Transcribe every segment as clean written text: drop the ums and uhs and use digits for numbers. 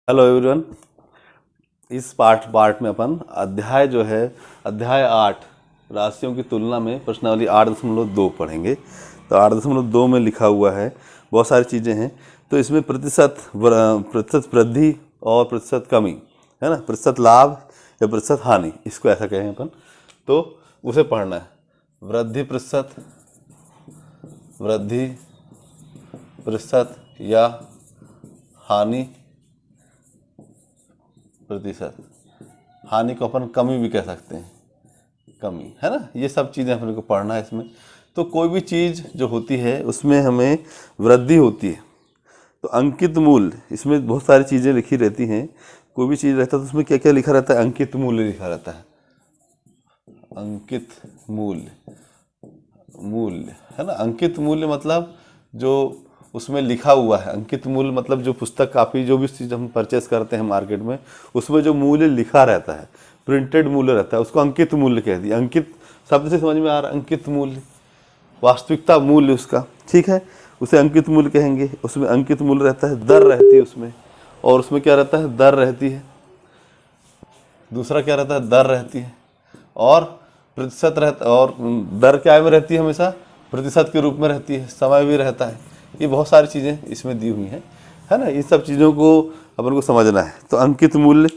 Hello everyone. इस part में अपन अध्याय जो है अध्याय 8 राशियों की तुलना में प्रश्नावली 8.2 पढ़ेंगे। तो 8.2 में लिखा हुआ है, बहुत सारी चीज़ें हैं। तो इसमें प्रतिशत वृद्धि और प्रतिशत कमी है ना, प्रतिशत लाभ या प्रतिशत हानि, इसको ऐसा कहें अपन, तो उसे पढ़ना है। वृद्धि प्रतिशत या हानि प्रतिशत। हानि को अपन कमी भी कह सकते हैं, कमी है ना। ये सब चीज़ें अपने को पढ़ना है इसमें। तो कोई भी चीज़ जो होती है उसमें हमें वृद्धि होती है तो अंकित मूल्य, इसमें बहुत सारी चीज़ें लिखी रहती हैं। कोई भी चीज़ रहता है तो उसमें क्या क्या लिखा रहता है, अंकित मूल्य लिखा रहता है। अंकित मूल्य है ना। अंकित मूल्य मतलब जो उसमें लिखा हुआ है। अंकित मूल्य मतलब जो पुस्तक कापी जो भी चीज़ हम परचेस करते हैं मार्केट में, उसमें जो मूल्य लिखा रहता है, प्रिंटेड मूल्य रहता है, उसको अंकित मूल्य कह दिया। अंकित शब्द से समझ में आ रहा है, अंकित मूल्य वास्तविकता मूल्य उसका, ठीक है, उसे अंकित मूल्य कहेंगे। उसमें अंकित मूल्य रहता है, दर रहती है उसमें, और उसमें क्या रहता है, दर रहती है। दूसरा क्या रहता है, दर रहती है, और प्रतिशत रहता है। और दर क्या में रहती है, हमेशा प्रतिशत के रूप में रहती है, समय भी रहता है। ये बहुत सारी चीज़ें इसमें दी हुई हैं, है ना। इन सब चीज़ों को अपन को समझना है। तो अंकित मूल्य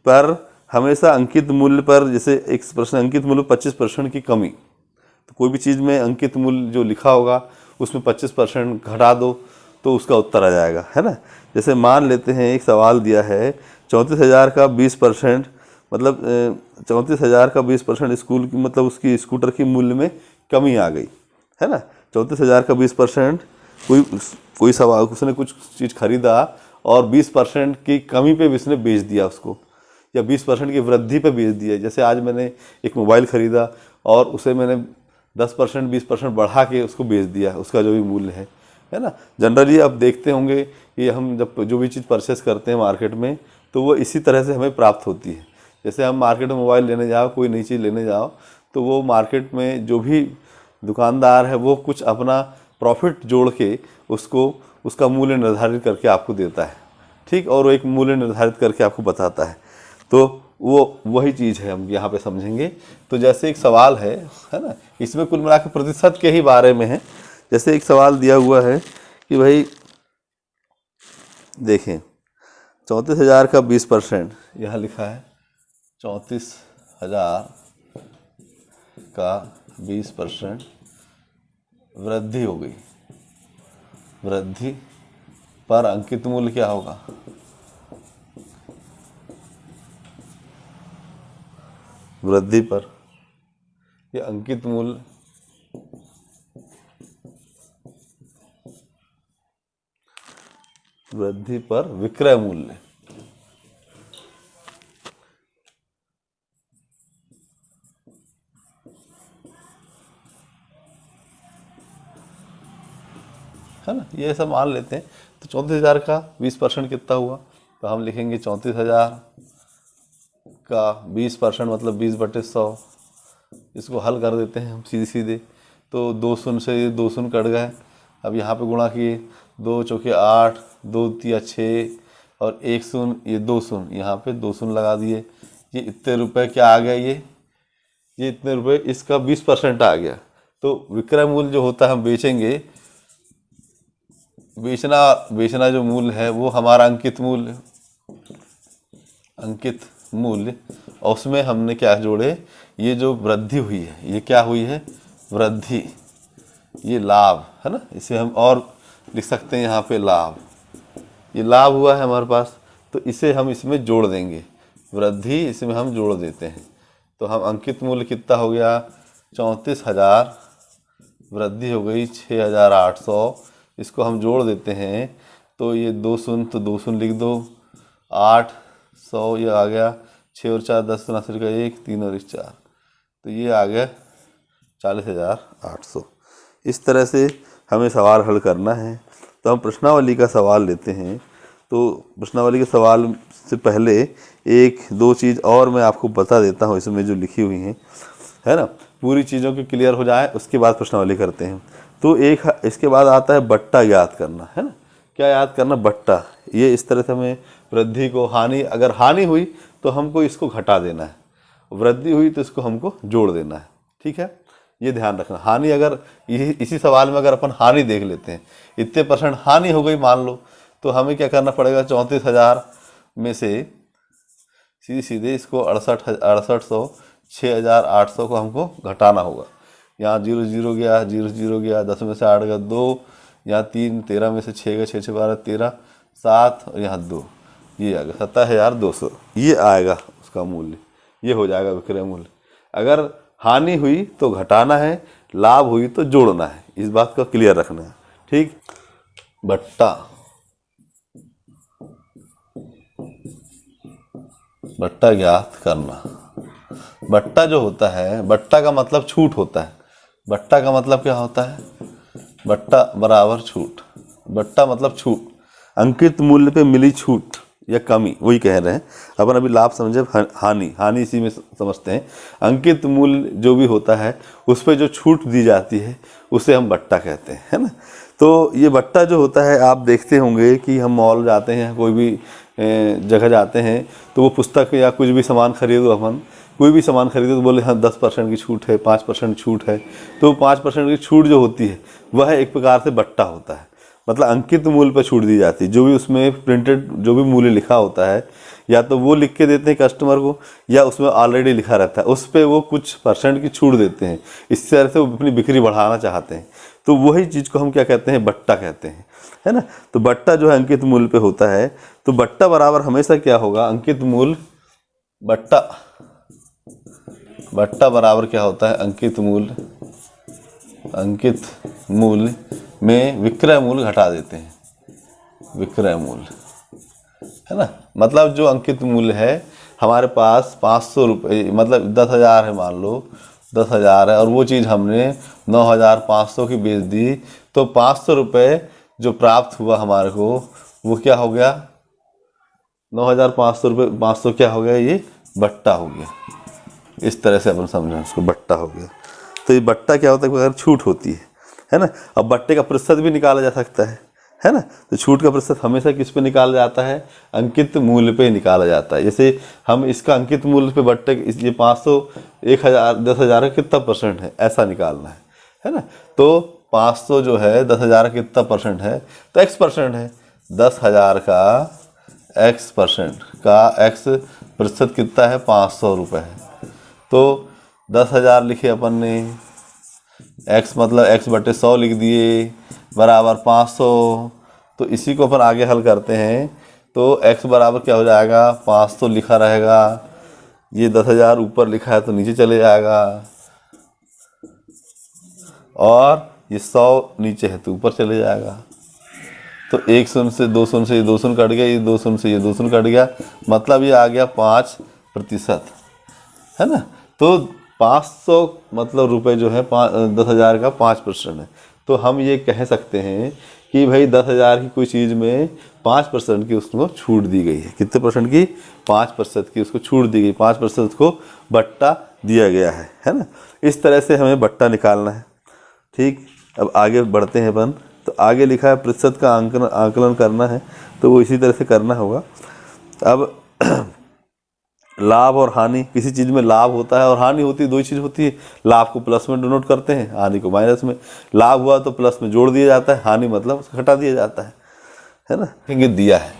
पर हमेशा, अंकित मूल्य पर जैसे एक प्रश्न, अंकित मूल्य 25% की कमी, तो कोई भी चीज़ में अंकित मूल्य जो लिखा होगा उसमें 25% घटा दो तो उसका उत्तर आ जाएगा, है ना। जैसे मान लेते हैं एक सवाल दिया है, 34,000 का 20%, मतलब 34,000 का 20% स्कूल की, मतलब उसकी स्कूटर की मूल्य में कमी आ गई, है ना। 34,000 का 20%, कोई सवाल, उसने कुछ चीज़ खरीदा और 20% की कमी पे भी उसने बेच दिया उसको, या 20% की वृद्धि पे बेच दिया। जैसे आज मैंने एक मोबाइल ख़रीदा और उसे मैंने 10% 20% बढ़ा के उसको बेच दिया, उसका जो भी मूल्य है ना। जनरली आप देखते होंगे कि हम जब जो भी चीज़ परचेस करते हैं मार्केट में, तो वो इसी तरह से हमें प्राप्त होती है। जैसे हम मार्केट में मोबाइल लेने जाओ, कोई नई चीज़ लेने जाओ, तो वो मार्केट में जो भी दुकानदार है वो कुछ अपना प्रॉफिट जोड़ के उसको, उसका मूल्य निर्धारित करके आपको देता है, ठीक, और वो एक मूल्य निर्धारित करके आपको बताता है। तो वो वही चीज़ है हम यहाँ पे समझेंगे। तो जैसे एक सवाल है ना, इसमें कुल मिलाकर प्रतिशत के ही बारे में है। जैसे एक सवाल दिया हुआ है कि भाई देखें, 34,000 का 20%, यहाँ लिखा है 34,000 का 20% वृद्धि हो गई। वृद्धि पर अंकित मूल्य क्या होगा, वृद्धि पर ये अंकित मूल्य वृद्धि पर विक्रय मूल्य, है ना। ये सब मान लेते हैं। तो 34,000 का 20% कितना हुआ, तो हम लिखेंगे 34,000 का 20% मतलब 20/100। इसको हल कर देते हैं हम सीधे सीधे। तो 2 शून्य से ये 2 शून्य कट गए। अब यहाँ पे गुणा किए, 2 चौके 8, 2 तिया 6, और 1 शून्य, ये 2 शून्य, यहाँ पे 2 शून्य लगा दिए। ये इतने रुपए क्या आ गया, ये इतने रुपए, इसका 20% आ गया। तो विक्रय मूल्य जो होता है, हम बेचेंगे, बेचना जो मूल्य है वो हमारा अंकित मूल्य, और उसमें हमने क्या जोड़े, ये जो वृद्धि हुई है, ये क्या हुई है, वृद्धि, ये लाभ है ना। इसे हम और लिख सकते हैं यहाँ पे लाभ, ये लाभ हुआ है हमारे पास, तो इसे हम इसमें जोड़ देंगे, वृद्धि इसमें हम जोड़ देते हैं। तो हम अंकित मूल्य कितना हो गया, 34,000, वृद्धि हो गई 6,800। इसको हम जोड़ देते हैं, तो ये 2 शून्य, तो 2 शून्य लिख दो, 800, ये आ गया 6 और 4 10, 59 का 1, 3 और 1 4, तो ये आ गया 40,800। इस तरह से हमें सवाल हल करना है। तो हम प्रश्नावली का सवाल लेते हैं। तो प्रश्नावली के सवाल से पहले एक दो चीज़ और मैं आपको बता देता हूँ इसमें जो लिखी हुई हैं, है ना। पूरी चीज़ों की क्लियर हो जाए उसके बाद प्रश्नावली करते हैं। तो एक इसके बाद आता है बट्टा याद करना, है ना। क्या याद करना, बट्टा। ये इस तरह से हमें वृद्धि को हानि, अगर हानि हुई तो हमको इसको घटा देना है, वृद्धि हुई तो इसको हमको जोड़ देना है। ठीक है, ये ध्यान रखना। हानि अगर इसी सवाल में अगर अपन हानि देख लेते हैं, इतने % हानि हो गई मान लो, तो हमें क्या करना पड़ेगा, 34,000 में से सीधे इसको 6800 6,800 को हमको घटाना होगा। यहाँ 0 0 गया, 0 0 गया, 10 में से 8 गया 2, यहाँ 3, 13 में से 6 गया, 6 6 12 13, 7 और यहाँ 2, ये आ गया 27,200। ये आएगा उसका मूल्य, ये हो जाएगा विक्रय मूल्य। अगर हानि हुई तो घटाना है, लाभ हुई तो जोड़ना है, इस बात को क्लियर रखना है। ठीक, बट्टा, बट्टा ज्ञात करना। बट्टा जो होता है, बट्टा का मतलब छूट होता है। बट्टा का मतलब क्या होता है, बट्टा बराबर छूट, बट्टा मतलब छूट, अंकित मूल्य पे मिली छूट या कमी, वही कह रहे हैं अपन। अभी लाभ समझे, हानि, हानि इसी में समझते हैं। अंकित मूल्य जो भी होता है उस पर जो छूट दी जाती है उसे हम बट्टा कहते हैं, है ना। तो ये बट्टा जो होता है, आप देखते होंगे कि हम मॉल जाते हैं, कोई भी जगह जाते हैं, तो वो पुस्तक या कुछ भी सामान खरीदो, अपन कोई भी सामान खरीदो तो बोले हाँ 10% की छूट है, 5% छूट है। तो 5% की छूट जो होती है वह एक प्रकार से बट्टा होता है, मतलब अंकित मूल्य पर छूट दी जाती है। जो भी उसमें प्रिंटेड जो भी मूल्य लिखा होता है, या तो वो लिख के देते हैं कस्टमर को, या उसमें ऑलरेडी लिखा रहता है, उस पर वो कुछ % की छूट देते हैं। इस तरह से वो अपनी बिक्री बढ़ाना चाहते हैं। तो वही चीज़ को हम क्या कहते हैं, बट्टा कहते हैं, है ना। तो बट्टा जो है अंकित मूल्य पे होता है। तो बट्टा बराबर हमेशा क्या होगा, अंकित मूल्य, बट्टा, बट्टा बराबर क्या होता है, अंकित मूल्य, अंकित मूल्य में विक्रय मूल्य घटा देते हैं, विक्रय मूल्य, है ना। मतलब जो अंकित मूल्य है, हमारे पास 500 रुपये, मतलब 10,000 है, मान लो 10,000 है, और वो चीज़ हमने 9,500 की बेच दी, तो 500 रुपये जो प्राप्त हुआ हमारे को, वो क्या हो गया, 9,500 रुपये, 500 क्या हो गया, ये बट्टा हो गया। इस तरह से अपन समझें उसको, बट्टा हो गया। तो ये बट्टा क्या होता है, अगर छूट होती है ना। अब बट्टे का प्रतिशत भी निकाला जा सकता है ना। तो छूट का प्रतिशत हमेशा किस पे निकाला जाता है, अंकित मूल्य पे निकाला जाता है। जैसे हम इसका अंकित मूल्य पे बट्टे, ये 500, 1,000, 10,000 का कितना % है, ऐसा निकालना है ना। तो 500 जो है 10,000 का कितना % है, तो X% है। 10,000 का X% का X% कितना है, 500 रुपये है। तो 10,000 लिखे अपन ने, X मतलब X/100 लिख दिए, बराबर 500। तो इसी को अपन आगे हल करते हैं, तो X बराबर क्या हो जाएगा, 500 लिखा रहेगा, ये 10,000 ऊपर लिखा है तो नीचे चले जाएगा, और ये 100 नीचे है तो ऊपर चले जाएगा। तो 1 शून्य से 2 शून्य से ये 2 शून्य कट गया, ये 2 शून्य से ये 2 शून्य कट गया, मतलब ये आ गया 5%, है ना। तो 500 मतलब रुपए जो है 10,000 का 5% है। तो हम ये कह सकते हैं कि भाई 10,000 की कोई चीज़ में 5% की उसको छूट दी गई है। कितने % की, 5% की उसको छूट दी गई, 5% को बट्टा दिया गया है ना। इस तरह से हमें बट्टा निकालना है। ठीक, अब आगे बढ़ते हैं अपन। तो आगे लिखा है प्रतिशत का आकलन करना है, तो वो इसी तरह से करना होगा। अब लाभ और हानि, किसी चीज़ में लाभ होता है और हानि होती है, दो ही चीज़ होती है। लाभ को प्लस में डिनोट करते हैं, हानि को माइनस में। लाभ हुआ तो प्लस में जोड़ दिया जाता है, हानि मतलब उसको घटा दिया जाता है ना। लिखेंगे दिया है,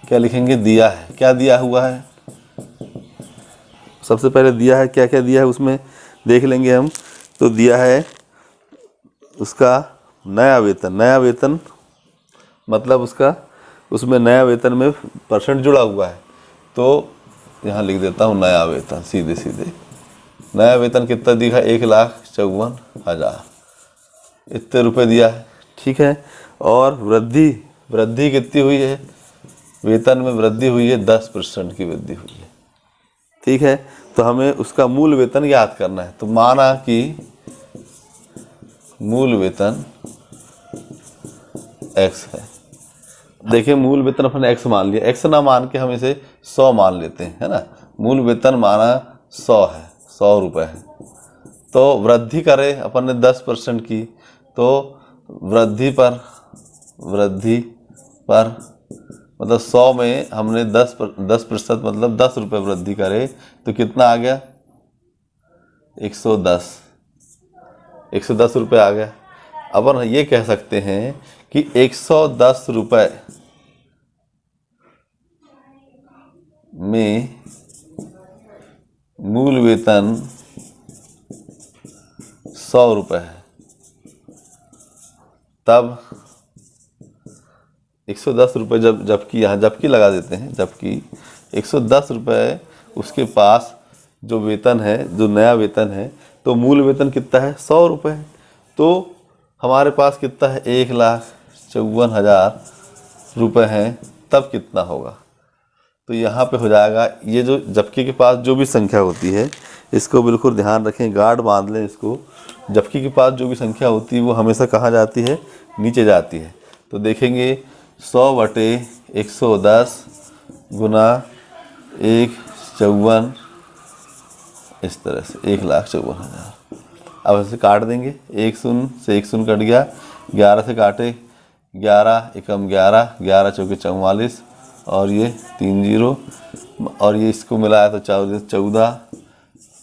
क्या लिखेंगे, दिया है। क्या दिया हुआ है, सबसे पहले दिया है, क्या क्या दिया है उसमें देख लेंगे हम। तो दिया है उसका नया वेतन, नया वेतन मतलब उसका, उसमें नया वेतन में % जुड़ा हुआ है। तो यहाँ लिख देता हूँ नया वेतन, सीधे सीधे नया वेतन कितना दिखा, 1,54,000, इतने रुपए दिया है। ठीक है, और वृद्धि, वृद्धि कितनी हुई है, वेतन में वृद्धि हुई है, 10% की वृद्धि हुई है। ठीक है, तो हमें उसका मूल वेतन याद करना है। तो माना कि मूल वेतन X है। देखिए मूल वेतन अपन X मान लिया, X ना मान के हम इसे 100 मान लेते हैं, है ना। मूल वेतन माना 100 है, 100 रुपये है। तो वृद्धि करें अपन ने 10% की, तो वृद्धि पर मतलब 100 में हमने 10% मतलब 10 रुपये वृद्धि करे तो कितना आ गया? 110 रुपये आ गया। अब हम ये कह सकते हैं कि 110 रुपये में मूल वेतन 100 रुपये है, तब 110 रुपये जबकि यहाँ जबकि लगा देते हैं, जबकि 110 रुपये उसके पास जो वेतन है, जो नया वेतन है, तो मूल वेतन कितना है? 100 रुपये है। तो हमारे पास कितना है? 1,54,000 रुपये हैं, तब कितना होगा? तो यहाँ पे हो जाएगा, ये जो जबकि के पास जो भी संख्या होती है, इसको बिल्कुल ध्यान रखें, गार्ड बांध लें इसको। जबकि के पास जो भी संख्या होती है वो हमेशा कहाँ जाती है? नीचे जाती है। तो देखेंगे 100/110 गुना 1,54, इस तरह से 1,54,000। अब ऐसे काट देंगे, 1 शून्य से 1 शून्य कट गया, 11 से काटे, 11 एकम 11, 11 चौके 44, और ये 3 जीरो, और ये इसको मिलाया तो 14,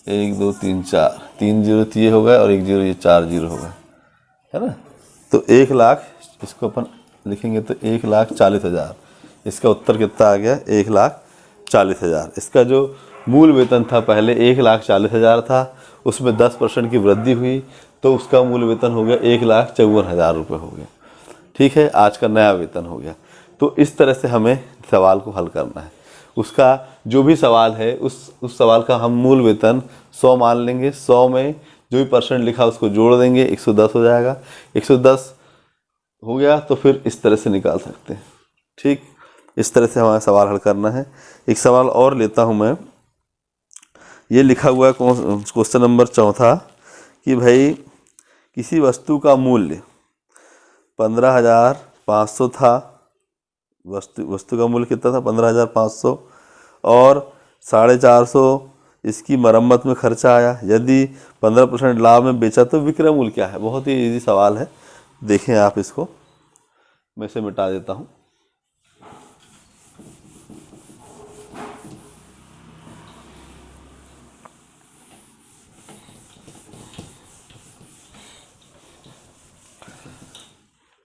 1 2 3 4, 3 जीरो तो ये हो गए, और 1 जीरो, ये 4 जीरो हो गए, है ना। तो 1 लाख, इसको अपन लिखेंगे तो 1,40,000। इसका उत्तर कितना आ गया? 1,40,000। इसका जो मूल वेतन था पहले 1,40,000 था, उसमें 10% की वृद्धि हुई तो उसका मूल वेतन हो गया 1,54,000 रुपये हो गया। ठीक है, आज का नया वेतन हो गया। तो इस तरह से हमें सवाल को हल करना है। उसका जो भी सवाल है उस सवाल का हम मूल वेतन 100 मान लेंगे, 100 में जो भी परसेंट लिखा उसको जोड़ देंगे, 110 हो जाएगा। 110 हो गया तो फिर इस तरह से निकाल सकते हैं। ठीक, इस तरह से हमारा सवाल हल करना है। एक सवाल और लेता हूँ मैं, ये लिखा हुआ है क्वेश्चन नंबर 4 कि भाई किसी वस्तु का मूल्य 15,500 था, वस्तु का मूल्य कितना था? 15,500, और 450 इसकी मरम्मत में खर्चा आया। यदि 15% लाभ में बेचा तो विक्रय मूल्य क्या है? बहुत ही इजी सवाल है, देखें आप इसको। मैं इसे मिटा देता हूँ।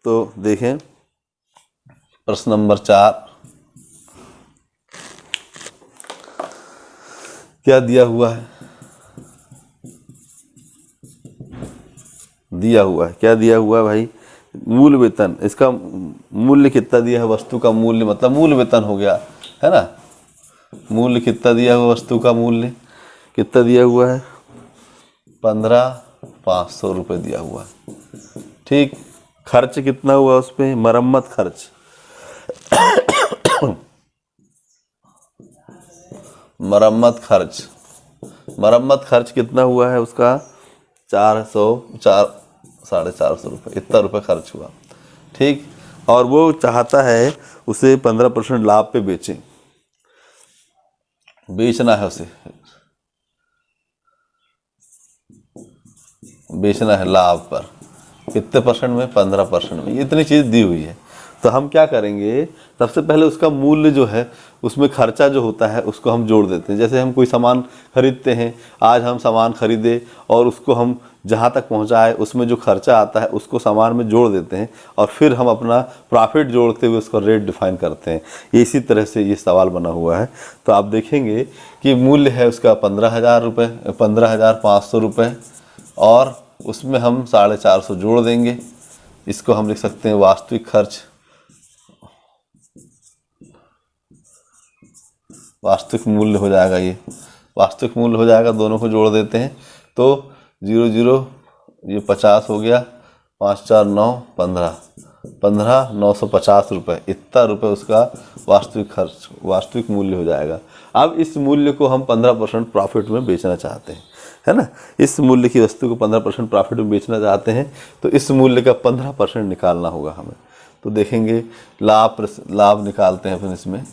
तो देखें प्रश्न नंबर 4 क्या दिया हुआ है? दिया हुआ है, क्या दिया हुआ है भाई? मूल वेतन। इसका मूल्य कितना दिया है? वस्तु का मूल्य मतलब मूल वेतन हो गया, है ना। मूल्य कितना दिया हुआ? वस्तु का मूल्य कितना दिया हुआ है? 15,500 रुपये दिया हुआ है। ठीक, खर्च कितना हुआ उस पर? मरम्मत खर्च मरम्मत खर्च कितना हुआ है उसका? 400-450 रुपये, इतना रुपये खर्च हुआ। ठीक, और वो चाहता है उसे 15% लाभ पे बेचें, बेचना है उसे, बेचना है लाभ पर। कितने परसेंट में? 15% में। इतनी चीज़ दी हुई है। तो हम क्या करेंगे, सबसे पहले उसका मूल्य जो है उसमें खर्चा जो होता है उसको हम जोड़ देते हैं। जैसे हम कोई सामान खरीदते हैं, आज हम सामान खरीदे और उसको हम जहाँ तक पहुँचाए उसमें जो खर्चा आता है उसको सामान में जोड़ देते हैं, और फिर हम अपना प्रॉफिट जोड़ते हुए उसका रेट डिफाइन करते हैं। ये इसी तरह से ये सवाल बना हुआ है। तो आप देखेंगे कि मूल्य है उसका 15,000 रुपये, 15,500 रुपये, और उसमें हम 450 जोड़ देंगे। इसको हम लिख सकते हैं वास्तविक खर्च। वास्तविक मूल्य हो जाएगा, ये वास्तविक मूल्य हो जाएगा। दोनों को जोड़ देते हैं तो 0 0, ये 50 हो गया, 5 4 9 15 950 रुपये, इतना रुपये उसका वास्तविक खर्च, वास्तविक मूल्य हो जाएगा। अब इस मूल्य को हम 15% प्रॉफिट में बेचना चाहते हैं, है ना। इस मूल्य की वस्तु को 15% प्रॉफिट में बेचना चाहते हैं, तो इस मूल्य का 15% निकालना होगा हमें। तो देखेंगे लाभ निकालते हैं फिर इसमें,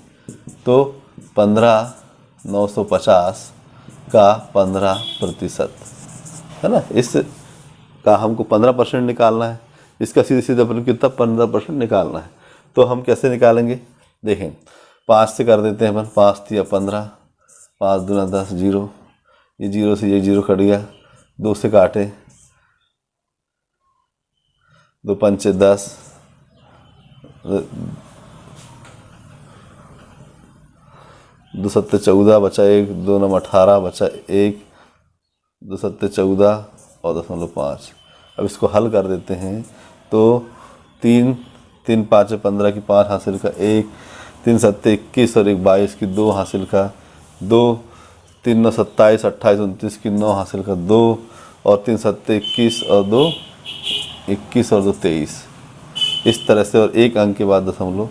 तो 15,950 का 15%, है ना। इस का हमको 15% निकालना है, इसका सीधे सीधे अपन कितना 15% निकालना है। तो हम कैसे निकालेंगे? देखें 5 से कर देते हैं अपन, 5 तिया 15, 5 दूना 10, 0, ये 0 से ये 0 कट गया, 2 से काटे, 2 पंचे 10, 2 सत्ते 14 बचा 1, 2 नम 18 बचा 1, 2 सत्ते 14 और 0.5। अब इसको हल कर देते हैं तो 3 3 5 15 की 5 हासिल का 1, 3 सत्ते 21 और 1 22 की 2 हासिल का 2, 3 9 27 28 29 की 9 हासिल का 2 और 3 सत्ते 21 और 2 21 और 2 23। इस तरह से और एक अंक के बाद दशमलव,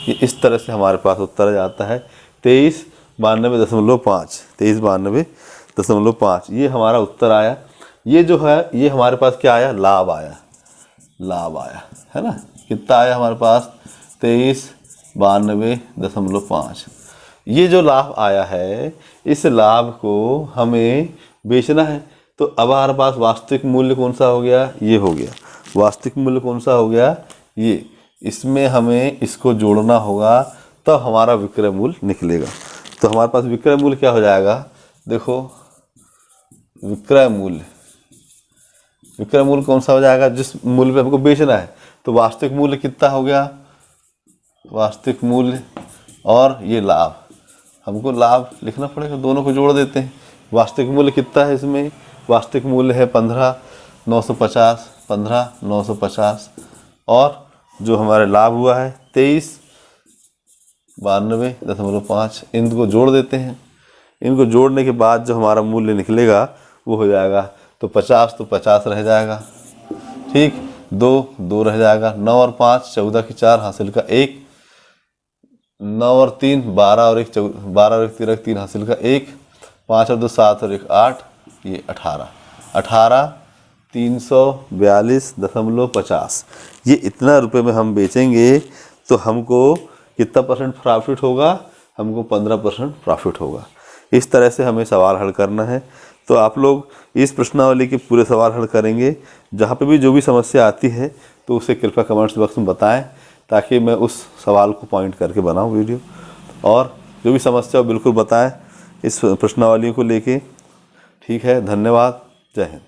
ये इस तरह से हमारे पास उत्तर जाता है 2392.5, 2392.5 ये हमारा उत्तर आया। ये जो है ये हमारे पास क्या आया, लाभ आया, लाभ आया है ना। कितना आया हमारे पास 2392.5। ये जो लाभ आया है इस लाभ को हमें बेचना है, तो अब हमारे पास वास्तविक मूल्य कौन सा हो गया, ये हो गया। वास्तविक मूल्य कौन सा हो गया, ये। इसमें हमें इसको जोड़ना होगा तब हमारा विक्रय मूल्य निकलेगा। तो हमारे पास विक्रय मूल्य क्या हो जाएगा, देखो विक्रय मूल्य कौन सा हो जाएगा, जिस मूल्य पे हमको बेचना है। तो वास्तविक मूल्य कितना हो गया, वास्तविक मूल्य और ये लाभ, हमको लाभ लिखना पड़ेगा, दोनों को जोड़ देते हैं। वास्तविक मूल्य कितना है इसमें, वास्तविक मूल्य है 15,950, 15,950 और जो हमारे लाभ हुआ है 2392.5। इनको जोड़ देते हैं। इनको जोड़ने के बाद जो हमारा मूल्य निकलेगा वो हो जाएगा, तो 50 तो 50 रह जाएगा, ठीक, 2 रह जाएगा, 9 और 5 14 की 4 हासिल का 1, 9 और 3 12 और 1 12 और 1 13 3 हासिल का 1, 5 और 2 7 और 1 8, ये 18 342.50। ये इतना रुपए में हम बेचेंगे तो हमको कितना परसेंट प्रॉफिट होगा, हमको 15% प्रॉफिट होगा। इस तरह से हमें सवाल हल करना है। तो आप लोग इस प्रश्नावली के पूरे सवाल हल करेंगे। जहाँ पे भी जो भी समस्या आती है तो उसे कृपया कमेंट्स बॉक्स में बताएं, ताकि मैं उस सवाल को पॉइंट करके बनाऊं वीडियो। और जो भी समस्या हो बिल्कुल बताएं इस प्रश्नावली को लेके। ठीक है, धन्यवाद, जय हिंद।